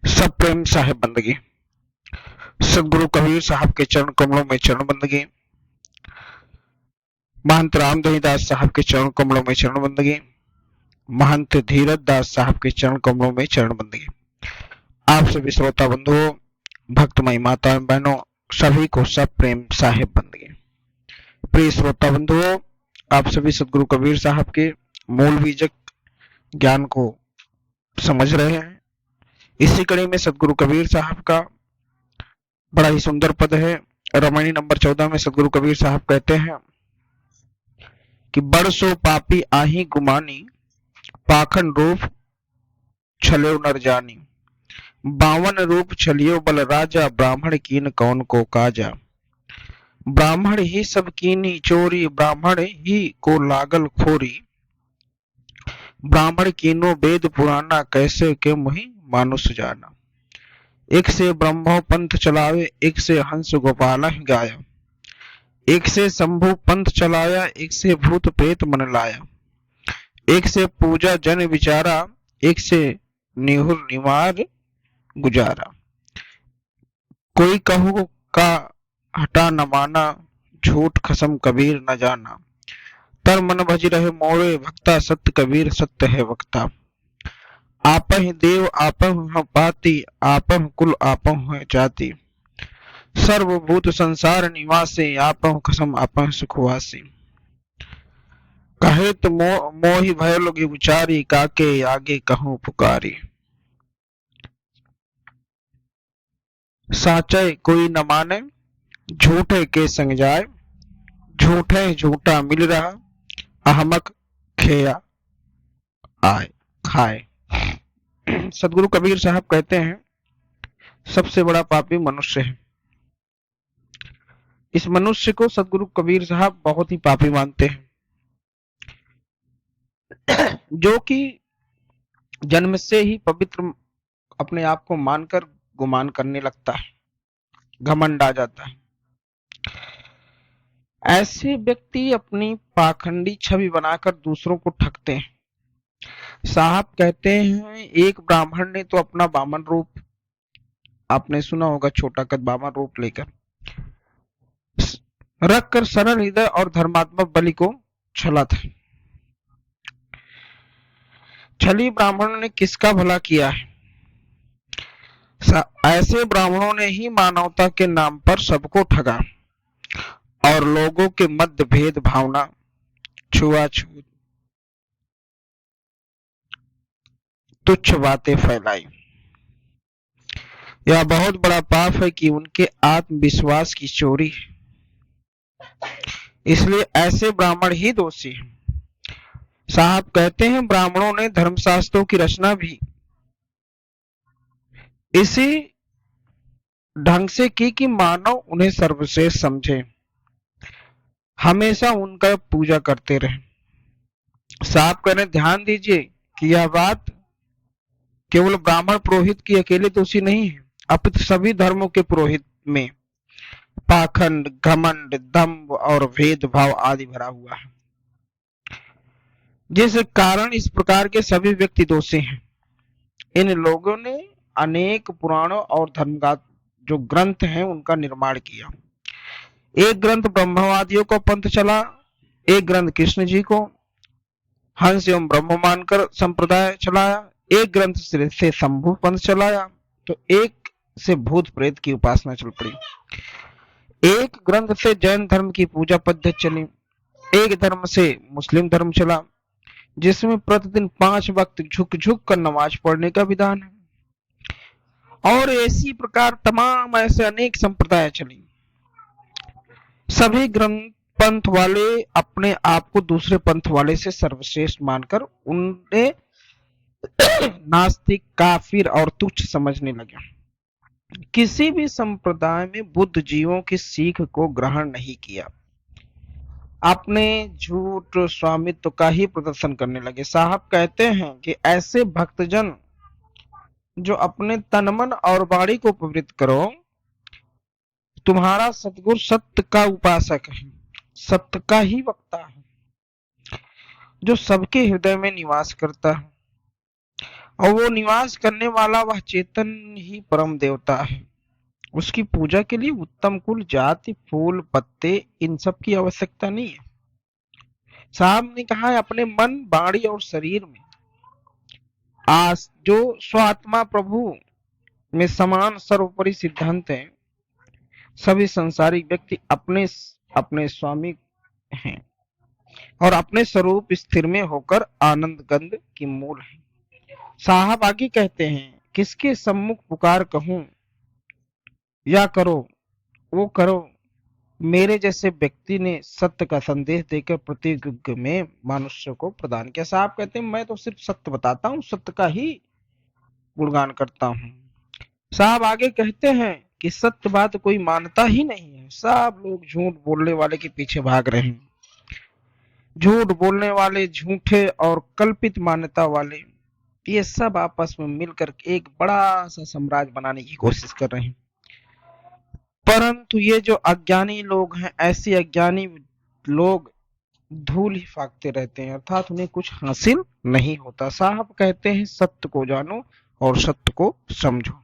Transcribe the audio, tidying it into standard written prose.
सब प्रेम साहिब बंदगी। सदगुरु कबीर साहब के चरण कमलों में चरण बंदगी। महंत रामदेव दास साहब के चरण कमलों में चरण बंदगी। महंत धीरज दास साहब के चरण कमलों में चरण बंदगी। आप सभी श्रोता बंधुओं, भक्तमयी माता बहनों, सभी को सब प्रेम साहिब बंदगी। प्रिय श्रोता बंधुओं, आप सभी सदगुरु कबीर साहब के मूल बीजक ज्ञान को समझ रहे हैं। इसी कड़ी में सदगुरु कबीर साहब का बड़ा ही सुंदर पद है। रमणी नंबर 14 में सदगुरु कबीर साहब कहते हैं कि बरसो पापी आही गुमानी, पाखंड रूप छल्यो नर जानी। 52 रूप छलियो बल राजा, ब्राह्मण कीन कौन को काजा। ब्राह्मण ही सब कीनी चोरी, ब्राह्मण ही को लागल खोरी। ब्राह्मण कीनो वेद पुराना, कैसे के मुहि मानुष जाना। एक से ब्रह्मो पंथ चलावे, एक से हंस गोपाल गाया। एक से शंभु पंथ चलाया, एक से भूत प्रेत मन लाया। एक से पूजा जन विचारा, एक से निहुर निवार गुजारा। कोई कहू का हटा न माना, झूठ खसम कबीर न जाना। तर मन भज रहे मोरे, भक्ता सत्य कबीर सत्य है वक्ता। आपहि देव आपहु हम पाति, आपहु कुल आपहु है जाति। सर्वभूत संसार निवासी, आपहु खसम आपहु सुखवासी। कहे तो मोहि भय लोगी उचारी, काके आगे कहूँ पुकारी। साचे कोई न माने, झूठे के संग जाए। झूठे झूठा मिल रहा, अहमक खेया आए खाए। सदगुरु कबीर साहब कहते हैं, सबसे बड़ा पापी मनुष्य है। इस मनुष्य को सदगुरु कबीर साहब बहुत ही पापी मानते हैं, जो कि जन्म से ही पवित्र अपने आप को मानकर गुमान करने लगता है, घमंड आ जाता है। ऐसे व्यक्ति अपनी पाखंडी छवि बनाकर दूसरों को ठगते हैं। साहब कहते हैं, एक ब्राह्मण ने तो अपना वामन रूप, आपने सुना होगा, छोटा कद वामन रूप लेकर रखकर सरल हृदय और धर्मात्मक बलि को छला था। छली ब्राह्मणों ने किसका भला किया है? ऐसे ब्राह्मणों ने ही मानवता के नाम पर सबको ठगा और लोगों के मध्य भेद भावना, छुआछूत, तुच्छ बातें फैलाई। यह बहुत बड़ा पाप है कि उनके आत्मविश्वास की चोरी है। इसलिए ऐसे ब्राह्मण ही दोषी हैं। साहब कहते हैं, ब्राह्मणों ने धर्मशास्त्रों की रचना भी इसी ढंग से की कि मानव उन्हें सर्वश्रेष्ठ समझे, हमेशा उनका पूजा करते रहे। साहब कह रहे, ध्यान दीजिए कि यह बात केवल ब्राह्मण पुरोहित की अकेले दोषी नहीं है, अपितु सभी धर्मों के पुरोहित में पाखंड, घमंड, दंभ और भेदभाव आदि भरा हुआ है, जिस कारण इस प्रकार के सभी व्यक्ति दोषी हैं। इन लोगों ने अनेक पुराणों और धर्मगाथ जो ग्रंथ हैं उनका निर्माण किया। एक ग्रंथ ब्रह्मवादियों को पंथ चला, एक ग्रंथ कृष्ण जी को हंस एवं ब्रह्म मानकर संप्रदाय चलाया, एक ग्रंथ से शंभु पंथ चलाया, तो एक से भूत प्रेत की उपासना चल पड़ी। एक ग्रंथ से जैन धर्म की पूजा पद्धति चली, एक धर्म से मुस्लिम धर्म चला, जिसमें प्रतिदिन 5 वक्त झुक झुक कर नमाज पढ़ने का विधान है। और इसी प्रकार तमाम ऐसे अनेक संप्रदाय चली। सभी ग्रंथ पंथ वाले अपने आप को दूसरे पंथ वाले से सर्वश्रेष्ठ मानकर उन्हें नास्तिक, काफिर और तुच्छ समझने लगे। किसी भी संप्रदाय में बुद्ध जीवों की सीख को ग्रहण नहीं किया, अपने झूठ स्वामित्व का ही प्रदर्शन करने लगे। साहब कहते हैं कि ऐसे भक्तजन जो अपने तन मन और वाणी को पवित्र करो, तुम्हारा सतगुरु सत्य का उपासक है, सत्य का ही वक्ता है, जो सबके हृदय में निवास करता है और वो निवास करने वाला वह चेतन ही परम देवता है। उसकी पूजा के लिए उत्तम कुल, जाति, फूल, पत्ते इन सब की आवश्यकता नहीं है। साहब ने कहा है अपने मन, वाणी और शरीर में आज जो स्वात्मा प्रभु में समान सर्वोपरि सिद्धांत है, सभी संसारिक व्यक्ति अपने अपने स्वामी हैं और अपने स्वरूप स्थिर में होकर आनंद गंध की मूल है। साहब आगे कहते हैं, किसके सम्मुख पुकार कहूं या करो वो करो, मेरे जैसे व्यक्ति ने सत्य का संदेश देकर प्रत्येक युग में मनुष्य को प्रदान किया। साहब कहते हैं मैं तो सिर्फ सत्य बताता हूँ, सत्य का ही गुणगान करता हूँ। साहब आगे कहते हैं कि सत्य बात कोई मानता ही नहीं है, सब लोग झूठ बोलने वाले के पीछे भाग रहे हैं। झूठ बोलने वाले, झूठे और कल्पित मान्यता वाले, ये सब आपस में मिलकर एक बड़ा सा साम्राज्य बनाने की कोशिश कर रहे हैं। परंतु ये जो अज्ञानी लोग हैं, ऐसे अज्ञानी लोग धूल ही फाकते रहते हैं, अर्थात उन्हें कुछ हासिल नहीं होता। साहब कहते हैं सत्य को जानो और सत्य को समझो।